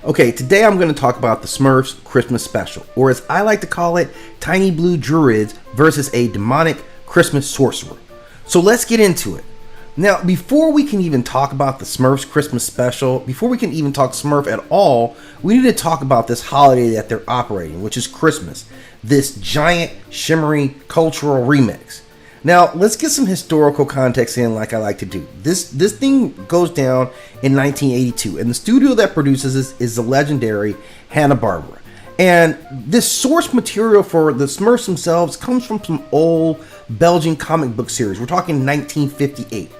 Okay, today I'm going to talk about the Smurfs Christmas Special, or as I like to call it, tiny blue druids versus a demonic Christmas sorcerer. So let's get into it. Now, before we can even talk about the Smurfs Christmas Special, before we can even talk Smurf at all, we need to talk about this holiday that they're operating, which is Christmas, this giant, shimmery cultural remix. Now, let's get some historical context in like I like to do. This thing goes down in 1982, and the studio that produces this is the legendary Hanna-Barbera. And this source material for the Smurfs themselves comes from some old Belgian comic book series. We're talking 1958.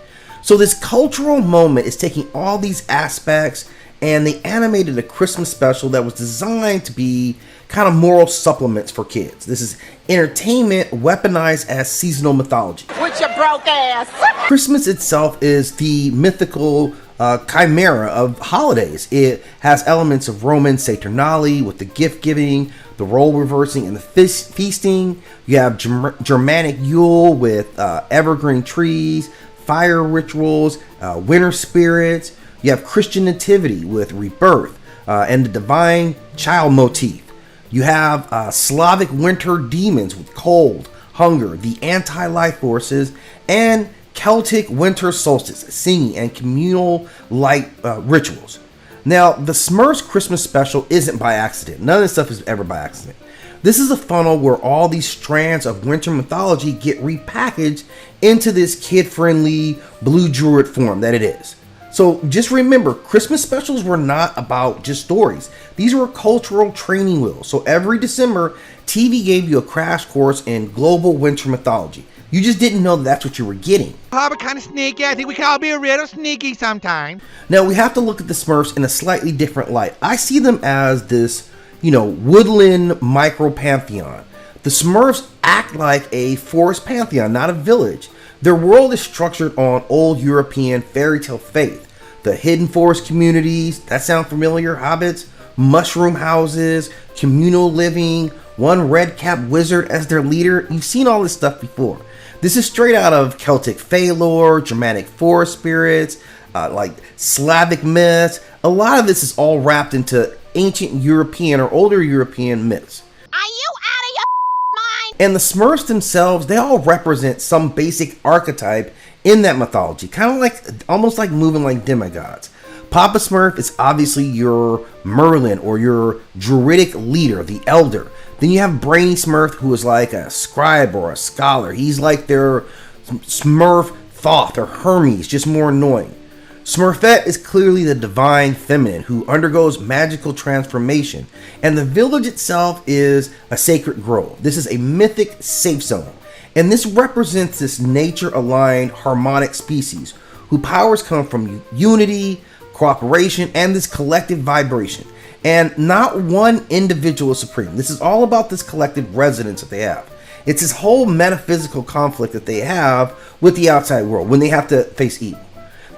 So this cultural moment is taking all these aspects, and they animated a Christmas special that was designed to be kind of moral supplements for kids. This is entertainment weaponized as seasonal mythology. With your broke ass. Christmas itself is the mythical chimera of holidays. It has elements of Roman Saturnalia with the gift giving, the role reversing, and the feasting. You have Germanic Yule with evergreen trees, fire rituals, winter spirits. You have Christian nativity with rebirth and the divine child motif. You have Slavic winter demons with cold, hunger, the anti-life forces, and Celtic winter solstice, singing and communal light rituals. Now, the Smurfs Christmas Special isn't by accident. None of this stuff is ever by accident. This is a funnel where all these strands of winter mythology get repackaged into this kid-friendly blue druid form that it is. So just remember, Christmas specials were not about just stories. These were cultural training wheels. So every December, TV gave you a crash course in global winter mythology. You just didn't know that's what you were getting. Oh, we're kind of sneaky. I think we can all be a little sneaky sometime. Now, we have to look at the Smurfs in a slightly different light. I see them as this, woodland micro-pantheon. The Smurfs act like a forest pantheon, not a village. Their world is structured on old European fairy tale faith. The hidden forest communities, that sound familiar? Hobbits, mushroom houses, communal living, one red-capped wizard as their leader. You've seen all this stuff before. This is straight out of Celtic fae lore, Germanic forest spirits, like Slavic myths. A lot of this is all wrapped into ancient European or older European myths. Are you out of your mind? And the Smurfs themselves, they all represent some basic archetype in that mythology, kind of like, almost like moving like demigods. Papa Smurf is obviously your Merlin or your druidic leader, the elder. Then you have Brainy Smurf, who is like a scribe or a scholar. He's like their Smurf Thoth or Hermes, just more annoying. Smurfette is clearly the divine feminine who undergoes magical transformation, and the village itself is a sacred grove. This is a mythic safe zone, and this represents this nature-aligned harmonic species whose powers come from unity, cooperation, and this collective vibration. And not one individual is supreme. This is all about this collective resonance that they have. It's this whole metaphysical conflict that they have with the outside world when they have to face evil.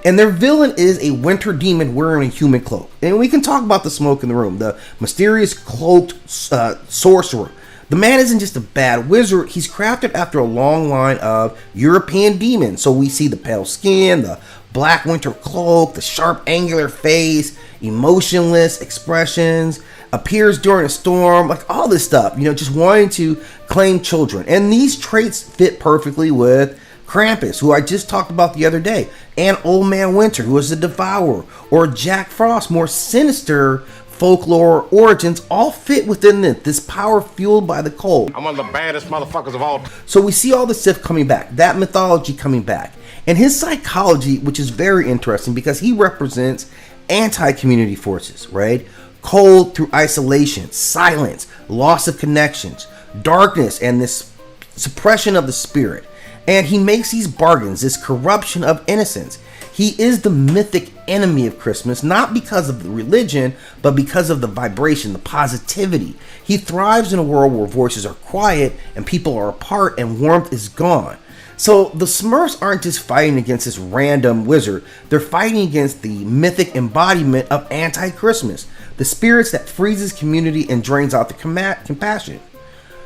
And their villain is a winter demon wearing a human cloak. And we can talk about the smoke in the room, the mysterious cloaked sorcerer. The man isn't just a bad wizard, he's crafted after a long line of European demons. So we see the pale skin, the black winter cloak, the sharp angular face, emotionless expressions, appears during a storm, like all this stuff, just wanting to claim children. And these traits fit perfectly with Krampus, who I just talked about the other day, and Old Man Winter, who is the Devourer, or Jack Frost, more sinister folklore origins, all fit within this power fueled by the cold. I'm one of the baddest motherfuckers of all. So we see all the stuff coming back, that mythology coming back, and his psychology, which is very interesting because he represents anti-community forces, right? Cold through isolation, silence, loss of connections, darkness, and this suppression of the spirit. And he makes these bargains, this corruption of innocence. He is the mythic enemy of Christmas, not because of the religion, but because of the vibration, the positivity. He thrives in a world where voices are quiet and people are apart and warmth is gone. So the Smurfs aren't just fighting against this random wizard, they're fighting against the mythic embodiment of anti-Christmas, the spirits that freezes community and drains out the compassion.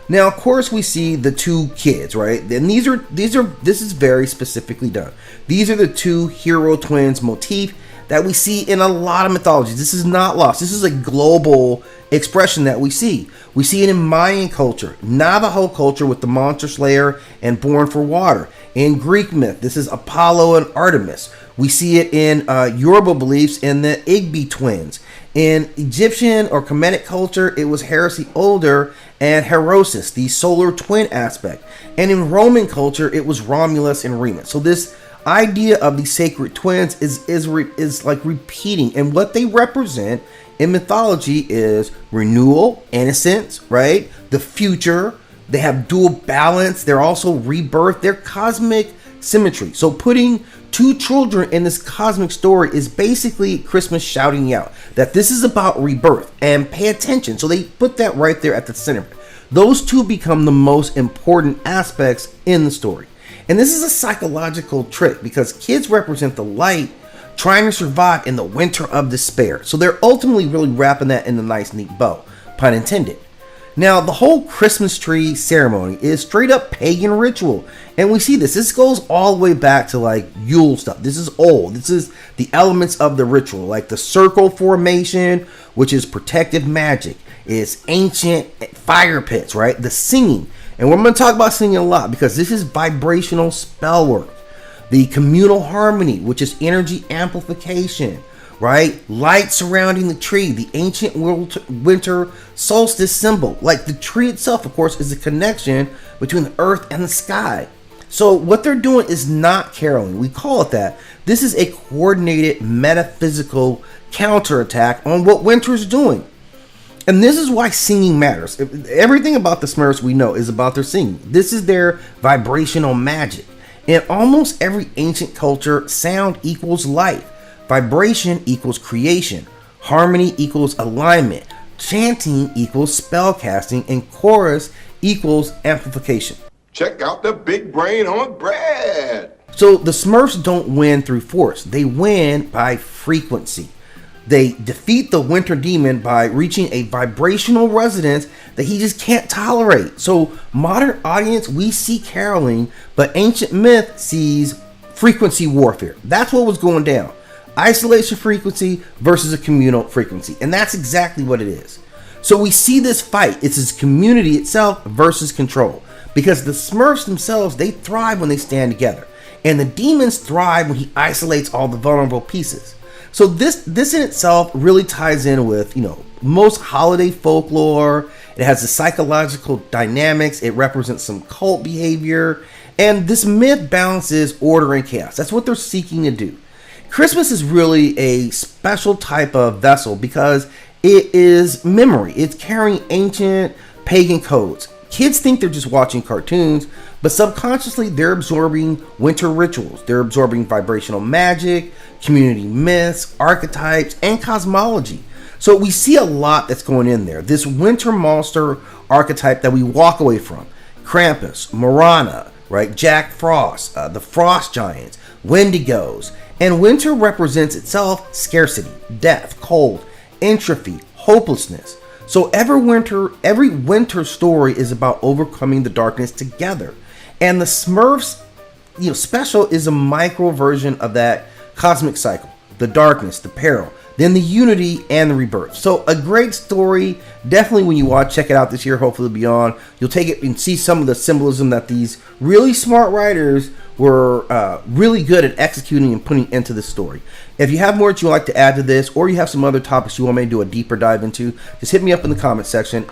Now, of course, we see the two kids, right? And this is very specifically done. These are the two hero twins motif that we see in a lot of mythologies. This is not lost. This is a global expression that we see. We see it in Mayan culture, Navajo culture with the monster slayer and born for water. In Greek myth, this is Apollo and Artemis. We see it in Yoruba beliefs in the Igby twins. In Egyptian or Kemetic culture, it was Heresy Older and Herosis, the solar twin aspect. And in Roman culture, it was Romulus and Remus. So this idea of the sacred twins is like repeating, and what they represent in mythology is renewal, innocence, right? The future. They have dual balance. They're also rebirth. They're cosmic symmetry. So putting two children in this cosmic story is basically Christmas shouting out that this is about rebirth, and pay attention. So they put that right there at the center. Those two become the most important aspects in the story. And this is a psychological trick because kids represent the light trying to survive in the winter of despair. So they're ultimately really wrapping that in a nice, neat bow, pun intended. Now, the whole Christmas tree ceremony is straight up pagan ritual. And we see this. This goes all the way back to like Yule stuff. This is old. This is the elements of the ritual, like the circle formation, which is protective magic. It's ancient fire pits, right? The singing. And we're going to talk about singing a lot because this is vibrational spell work. The communal harmony, which is energy amplification, right? Light surrounding the tree, the ancient winter solstice symbol. Like the tree itself, of course, is a connection between the earth and the sky. So what they're doing is not caroling. We call it that. This is a coordinated metaphysical counterattack on what winter's doing. And this is why singing matters. Everything about the Smurfs we know is about their singing. This is their vibrational magic. In almost every ancient culture, sound equals life. Vibration equals creation. Harmony equals alignment. Chanting equals spell casting. And chorus equals amplification. Check out the big brain on bread. So the Smurfs don't win through force. They win by frequency. They defeat the winter demon by reaching a vibrational resonance that he just can't tolerate. So modern audience, we see caroling, but ancient myth sees frequency warfare. That's what was going down. Isolation frequency versus a communal frequency. And that's exactly what it is. So we see this fight. It's his community itself versus control. Because the Smurfs themselves, they thrive when they stand together. And the demons thrive when he isolates all the vulnerable pieces. So this in itself really ties in with, most holiday folklore. It has the psychological dynamics. It represents some cult behavior. And this myth balances order and chaos. That's what they're seeking to do. Christmas is really a special type of vessel because it is memory. It's carrying ancient pagan codes. Kids think they're just watching cartoons, but subconsciously they're absorbing winter rituals. They're absorbing vibrational magic, community myths, archetypes, and cosmology. So we see a lot that's going in there. This winter monster archetype that we walk away from. Krampus, Marana, right? Jack Frost, the Frost Giants, Wendigos. And winter represents itself scarcity, death, cold, entropy, hopelessness. So every winter story is about overcoming the darkness together. And the Smurfs, special is a micro version of that cosmic cycle. The darkness, the peril, then the unity and the rebirth. So a great story. Definitely when you watch, check it out this year, hopefully beyond. You'll take it and see some of the symbolism that these really smart writers were really good at executing and putting into the story. If you have more that you'd like to add to this, or you have some other topics you want me to do a deeper dive into, just hit me up in the comment section.